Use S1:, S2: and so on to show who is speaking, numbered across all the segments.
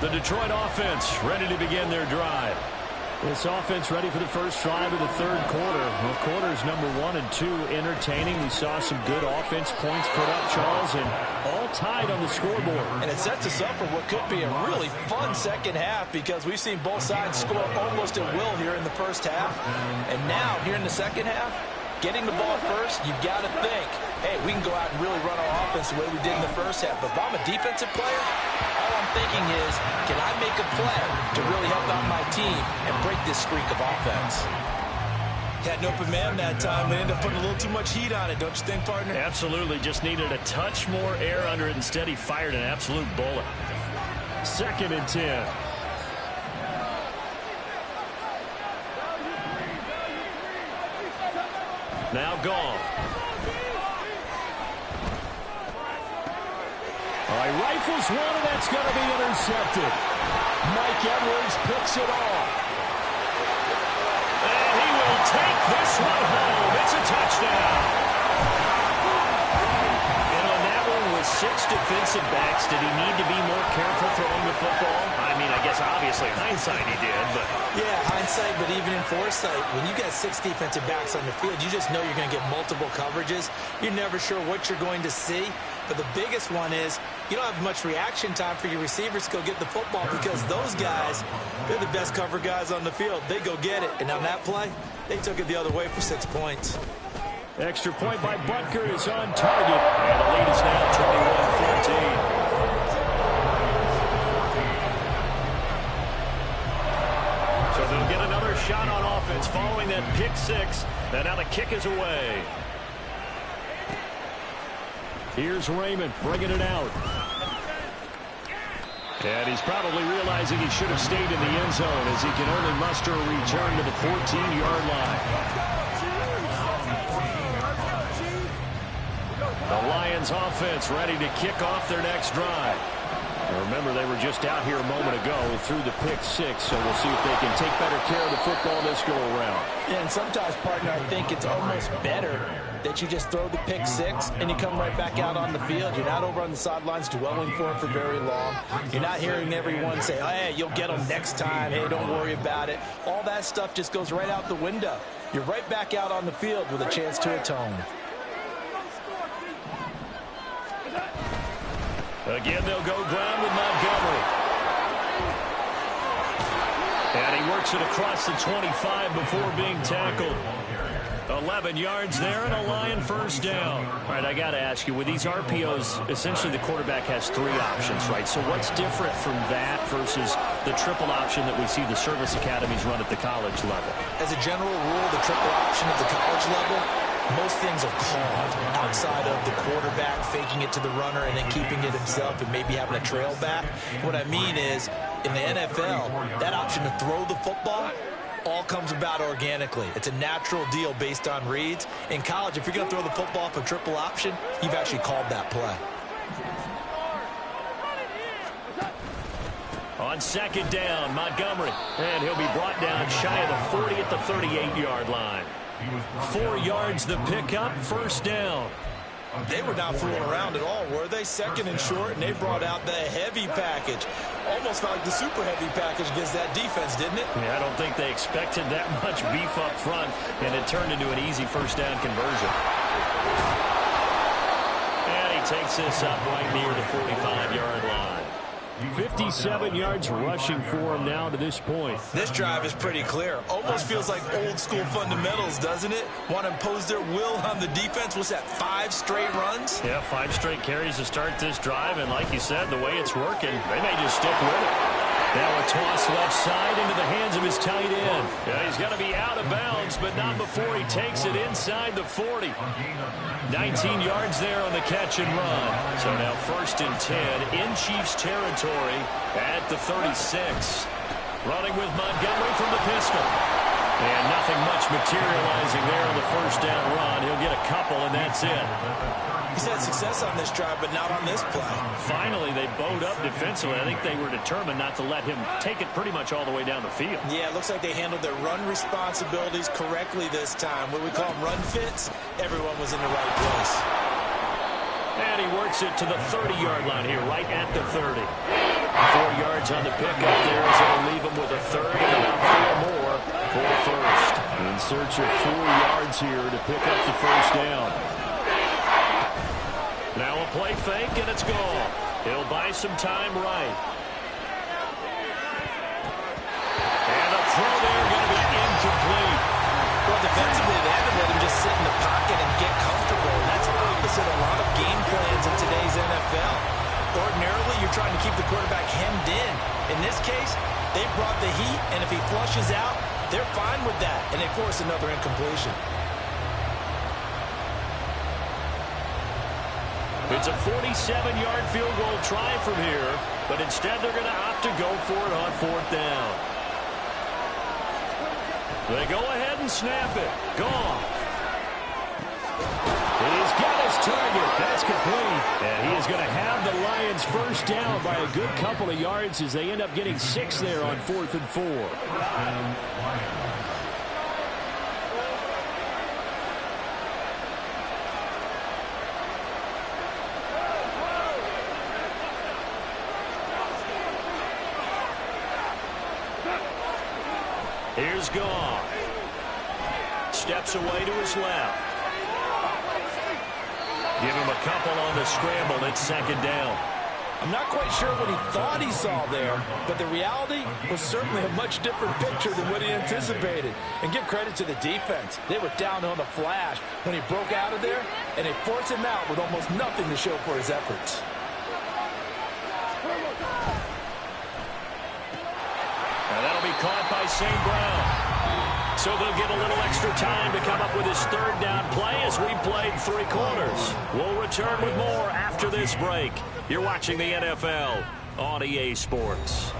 S1: The Detroit offense ready to begin their drive. This offense ready for the first drive of the third quarter. Well, quarters number 1 and 2 entertaining. We saw some good offense points put up, Charles, and all tied on the scoreboard.
S2: And it sets us up for what could be a really fun second half because we've seen both sides score almost at will here in the first half. And now, here in the second half, getting the ball first, you've got to think, hey, we can go out and really run our offense the way we did in the first half. But if I'm a defensive player, all I'm thinking is, can I make a play to really help out my team and break this streak of offense? Had an open man that time. We ended up putting a little too much heat on it, don't you think, partner?
S1: Absolutely. Just needed a touch more air under it. Instead, he fired an absolute bullet. 2nd and 10. Now gone. All right, rifles one, and that's going to be intercepted. Mike Edwards picks it off. And he will take this one home. It's a touchdown. And on that one with 6 defensive backs, did he need to be more careful throwing the football? I mean, I guess obviously in hindsight he did, but...
S2: Yeah, hindsight, but even in foresight, when you got 6 defensive backs on the field, you just know you're going to get multiple coverages. You're never sure what you're going to see. But the biggest one is you don't have much reaction time for your receivers to go get the football because those guys, they're the best cover guys on the field. They go get it. And on that play, they took it the other way for 6 points.
S1: Extra point by Butker is on target. And the lead is now 21-14. So they'll get another shot on offense following that pick 6. And now the kick is away. Here's Raymond bringing it out. And he's probably realizing he should have stayed in the end zone as he can only muster a return to the 14-yard line. The Lions offense ready to kick off their next drive. Remember, they were just out here a moment ago through the pick 6, so we'll see if they can take better care of the football this go around.
S2: Yeah, and sometimes, partner, I think it's almost better that you just throw the pick 6 and you come right back out on the field. You're not over on the sidelines dwelling for it for very long. You're not hearing everyone say, oh, hey, you'll get them next time. Hey, don't worry about it. All that stuff just goes right out the window. You're right back out on the field with a chance to atone.
S1: Again, they'll go ground with Montgomery. And he works it across the 25 before being tackled. 11 yards there and a Lion first down. All right, I got to ask you, with these RPOs, essentially the quarterback has 3 options, right? So what's different from that versus the triple option that we see the service academies run at the college level?
S2: As a general rule, the triple option at the college level, most things are called outside of the quarterback faking it to the runner and then keeping it himself and maybe having a trail back. What I mean is, in the NFL, that option to throw the football all comes about organically. It's a natural deal based on reads. In college, if you're going to throw the football for triple option, you've actually called that play.
S1: On 2nd down, Montgomery. And he'll be brought down shy of the 40 at the 38-yard line. 4 yards the pickup, first down.
S2: They were not fooling around at all, were they? 2nd and short, and they brought out the heavy package. Almost felt like the super heavy package against that defense, didn't it?
S1: Yeah, I don't think they expected that much beef up front, and it turned into an easy first down conversion. And he takes this up right near the 45-yard line. 57 yards rushing for him now to this point.
S2: This drive is pretty clear. Almost feels like old school fundamentals, doesn't it? Want to impose their will on the defense. What's that, 5 straight runs?
S1: Yeah, 5 straight carries to start this drive, and like you said, the way it's working, they may just stick with it. Now a toss left side into the hands of his tight end. Yeah, he's going to be out of bounds, but not before he takes it inside the 40. 19 yards there on the catch and run. So now 1st and 10 in Chiefs territory at the 36. Running with Montgomery from the pistol. And nothing much materializing there on the first down run. He'll get a couple, and that's it.
S2: He's had success on this drive, but not on this play.
S1: Finally, they bowed up defensively. I think they were determined not to let him take it pretty much all the way down the field.
S2: Yeah, it looks like they handled their run responsibilities correctly this time. What we call them run fits, everyone was in the right place.
S1: And he works it to the 30-yard line here, right at the 30. 4 yards on the pickup there as it'll leave him with a third and about 4 more for a first. In search of 4 yards here to pick up the first down. Now a play fake, and it's gone. He'll buy some time right. And the throw there going to be incomplete.
S2: Well, defensively, they had to let him just sit in the pocket and get comfortable. That's opposite a lot of game plans in today's NFL. Ordinarily, you're trying to keep the quarterback hemmed in. In this case, they brought the heat, and if he flushes out, they're fine with that, and they force another incompletion.
S1: It's a 47-yard field goal try from here, but instead they're going to opt to go for it on 4th down. They go ahead and snap it. Gone. He's got his target. That's complete. And he is going to have the Lions first down by a good couple of yards as they end up getting 6 there on 4th and 4. Here's Goff. Steps away to his left. Give him a couple on the scramble. It's 2nd down.
S2: I'm not quite sure what he thought he saw there, but the reality was certainly a much different picture than what he anticipated. And give credit to the defense. They were down on the flash when he broke out of there, and they forced him out with almost nothing to show for his efforts.
S1: And that'll be caught by St. Brown. So they'll get a little extra time to come up with his 3rd down play as we played 3 quarters. We'll return with more after this break. You're watching the NFL on EA Sports.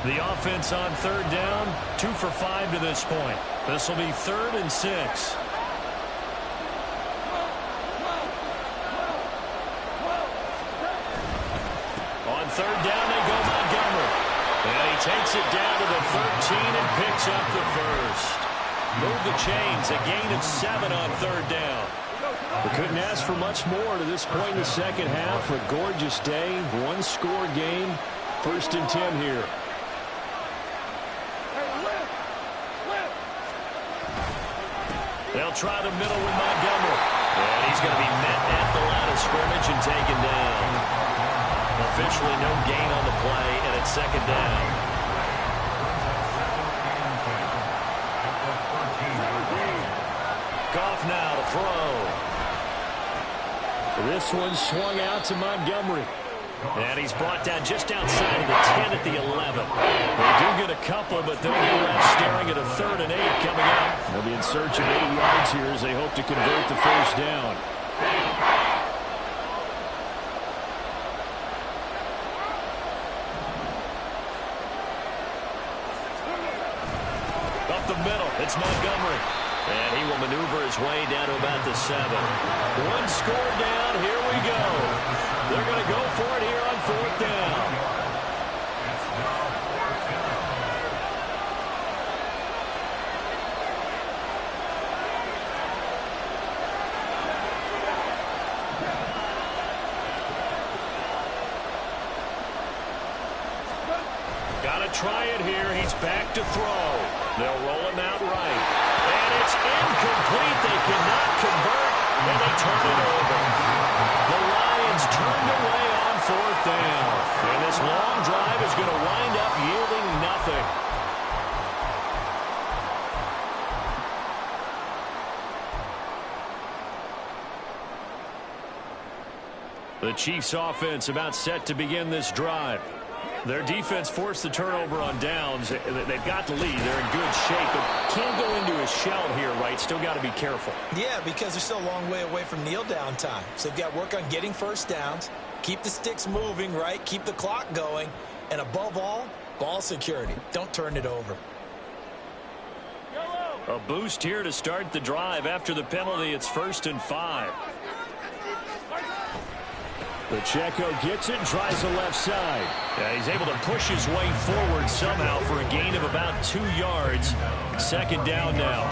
S1: The offense on 3rd down, 2 for 5 to this point. This will be 3rd and 6. On 3rd down, they go Montgomery. And he takes it down to the 13 and picks up the first. Move the chains, a gain of 7 on 3rd down. We couldn't ask for much more to this point in the second half. A gorgeous day, 1-score game. 1st and 10 here. They'll try the middle with Montgomery. And he's going to be met at the line of scrimmage and taken down. Officially no gain on the play, and it's 2nd down. Goff now to throw. This one swung out to Montgomery. And he's brought down just outside of the 10 at the 11. They do get a couple, but they'll be left staring at a 3rd and 8 coming up. They'll be in search of 8 yards here as they hope to convert the first down. Up the middle, it's Montgomery. And he will maneuver his way down to about the 7. 1 score down, here we go. They're going to go for it here on 4th down. Got to try it here. He's back to throw. They'll roll him out right. And it's incomplete. They cannot convert, and they turn it over. The Lions turned away on 4th down. And this long drive is going to wind up yielding nothing. The Chiefs offense about set to begin this drive. Their defense forced the turnover on downs. They've got the lead. They're in good shape, but can't go into a shell here, right? Still got to be careful.
S2: Yeah, because they're still a long way away from kneel down time. So they've got to work on getting first downs, keep the sticks moving, right? Keep the clock going, and above all, ball security. Don't turn it over.
S1: A boost here to start the drive. After the penalty, it's 1st and 5. Pacheco gets it, tries the left side. Yeah, he's able to push his way forward somehow for a gain of about 2 yards. 2nd down now.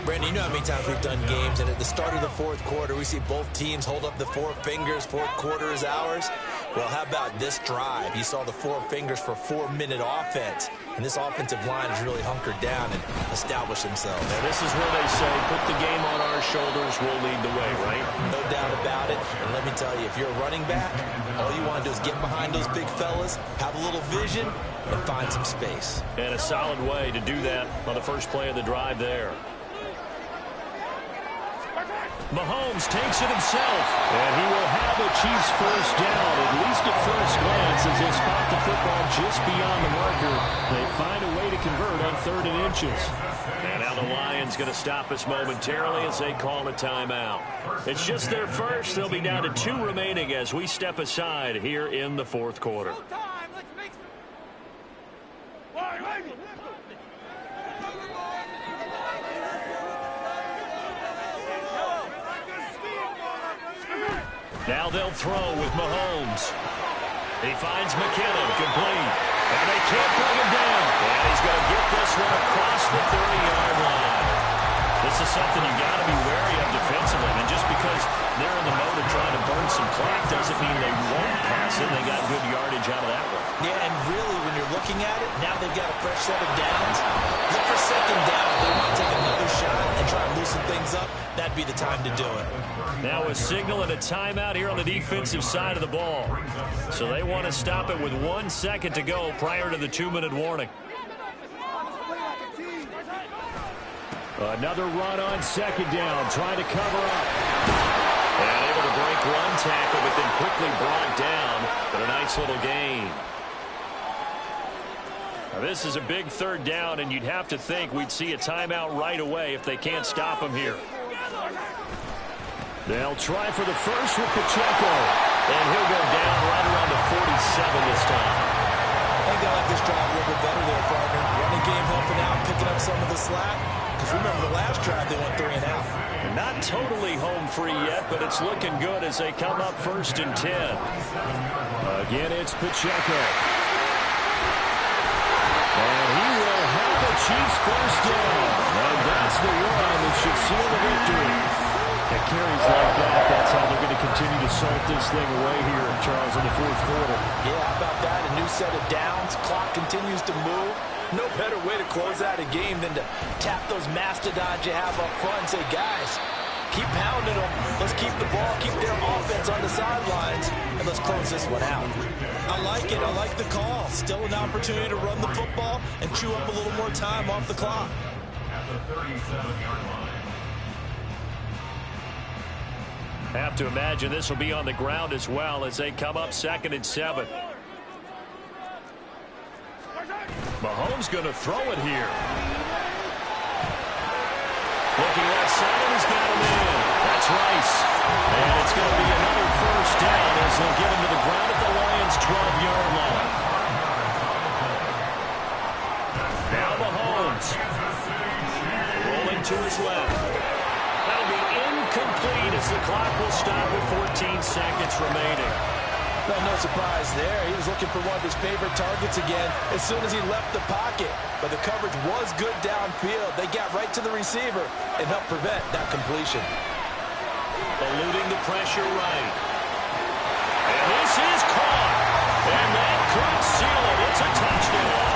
S2: Brandon, you know how many times we've done games, and at the start of the fourth quarter, we see both teams hold up the four fingers, fourth quarter is ours. Well, how about this drive? You saw the four fingers for 4-minute offense, and this offensive line has really hunkered down and established themselves.
S1: Now, this is where they say, put the game on our shoulders, we'll lead the way, right?
S2: No doubt about it, and let me tell you, if you're a running back, all you want to do is get behind those big fellas, have a little vision, and find some space.
S1: And a solid way to do that on the first play of the drive there. Mahomes takes it himself, and he will have a Chiefs first down, at least at first glance, as they spot the football just beyond the marker. They find a way to convert on 3rd and inches. And now the Lions going to stop us momentarily as they call a timeout. It's just their first. They'll be down to 2 remaining as we step aside here in the fourth quarter. Now they'll throw with Mahomes. He finds McKinnon, complete. And they can't bring him down. And he's going to get this one across the 30-yard line. This is something you got to be wary of defensively. And just because they're in the mode of trying to burn some clock doesn't mean they won't pass it. They got good yardage out of that one.
S2: Yeah, and really, when you're looking at it, now they've got a fresh set of downs. Look for second down. If they want to take another shot and try and loosen things up, that'd be the time to do it.
S1: Now a signal and a timeout here on the defensive side of the ball. So they want to stop it with 1 second to go prior to the 2-minute warning. Another run on second down, trying to cover up. And able to break one tackle, but then quickly brought down. But a nice little gain. Now this is a big 3rd down, and you'd have to think we'd see a timeout right away if they can't stop him here. They'll try for the first with Pacheco. And he'll go down right around the 47 this time.
S2: I think I like this drive a little bit better there, partner. Running game helping out, picking up some of the slack. Because remember the last drive, they went 3 and out.
S1: Not totally home free yet, but it's looking good as they come up 1st and 10. Again, it's Pacheco. And he will have a Chiefs first down. And that's the run that should seal the victory. It carries like that. That's how they're going to continue to salt this thing away here, Charles, in the fourth quarter.
S2: Yeah, how about that? A new set of downs. Clock continues to move. No better way to close out a game than to tap those mastodons you have up front and say, guys, keep pounding them. Let's keep the ball, keep their offense on the sidelines, and let's close this one out. I like it. I like the call. Still an opportunity to run the football and chew up a little more time off the clock.
S3: At the 37-yard line.
S1: Have to imagine this will be on the ground as well as they come up 2nd and 7. Mahomes going to throw it here. Looking left side, and he's got him in. That's Rice. And it's going to be another first down as they'll get him to the ground at the Lions' 12-yard line. Now Mahomes. Rolling to his left. That'll be incomplete as the clock will stop with 14 seconds remaining.
S2: Well, no surprise there. He was looking for one of his favorite targets again as soon as he left the pocket. But the coverage was good downfield. They got right to the receiver and helped prevent that completion.
S1: Eluding the pressure right. And this is caught. And that could seal it. It's a touchdown.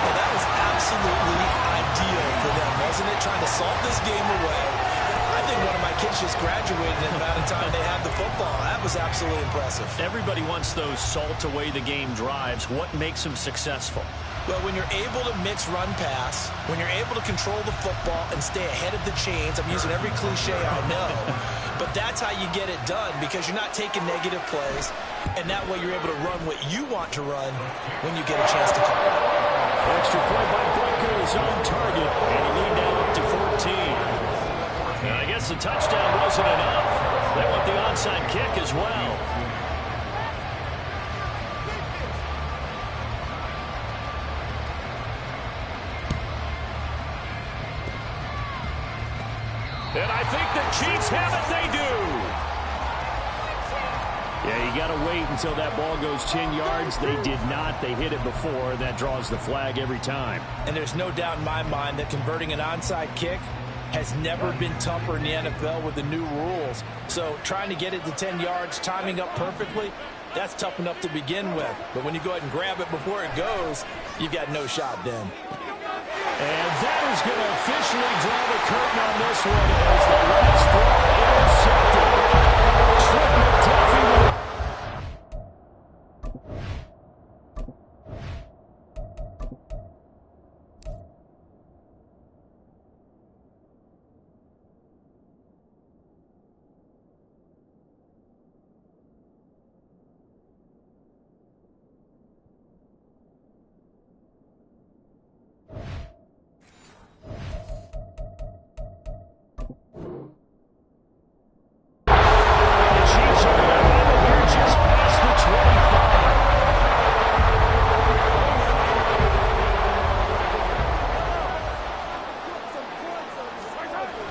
S2: Well, that was absolutely ideal for them, wasn't it? Trying to salt this game away. I think one of my kids just graduated in the amount of time they had the football. That was absolutely impressive.
S1: Everybody wants those salt away the game drives. What makes them successful?
S2: Well, when you're able to mix run pass, when you're able to control the football and stay ahead of the chains, I'm using every cliche I know, but that's how you get it done because you're not taking negative plays, and that way you're able to run what you want to run when you get a chance to call it.
S1: Extra point by Booker is on target, and the lead now up to 14. And I guess the touchdown wasn't enough. They want the onside kick as well. And I think the Chiefs have it. They do. Yeah, you got to wait until that ball goes 10 yards. They did not. They hit it before. That draws the flag every time.
S2: And there's no doubt in my mind that converting an onside kick has never been tougher in the NFL with the new rules. So trying to get it to 10 yards, timing up perfectly, that's tough enough to begin with. But when you go ahead and grab it before it goes, you've got no shot then.
S1: And that is going to officially draw the curtain on this one as the last throw intercepted. Trent McDuffie.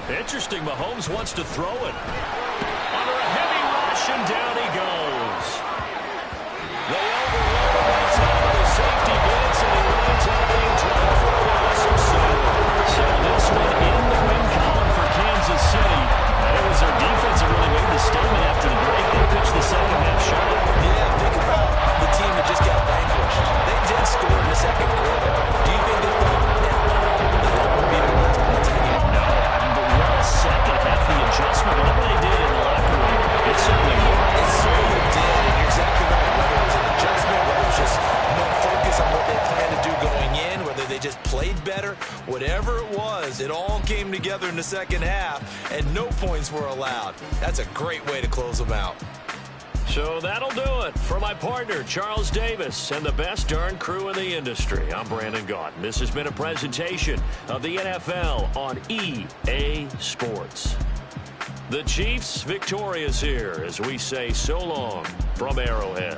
S1: Interesting, Mahomes wants to throw it. Under a heavy rush, and down he goes. They overload him on top of the safety blitz, and he winds up being dropped for a loss of 7. So this one in the win column for Kansas City. It was their defense that really made the statement after the break. They pitched the second half shot.
S2: Yeah, think about the team that just got vanquished. They did score in the second quarter. Do you think they thought that would be the last points in the game?
S1: No. Second half, the adjustment, whatever they did in the locker room, it certainly worked.
S2: It certainly did, and you're exactly right. Whether it was an adjustment, whether it was just no focus on what they planned to do going in, whether they just played better, whatever it was, it all came together in the second half, and no points were allowed. That's a great way to close them out.
S1: So that'll do it for my partner, Charles Davis, and the best darn crew in the industry. I'm Brandon Gaudin. This has been a presentation of the NFL on EA Sports. The Chiefs victorious here as we say so long from Arrowhead.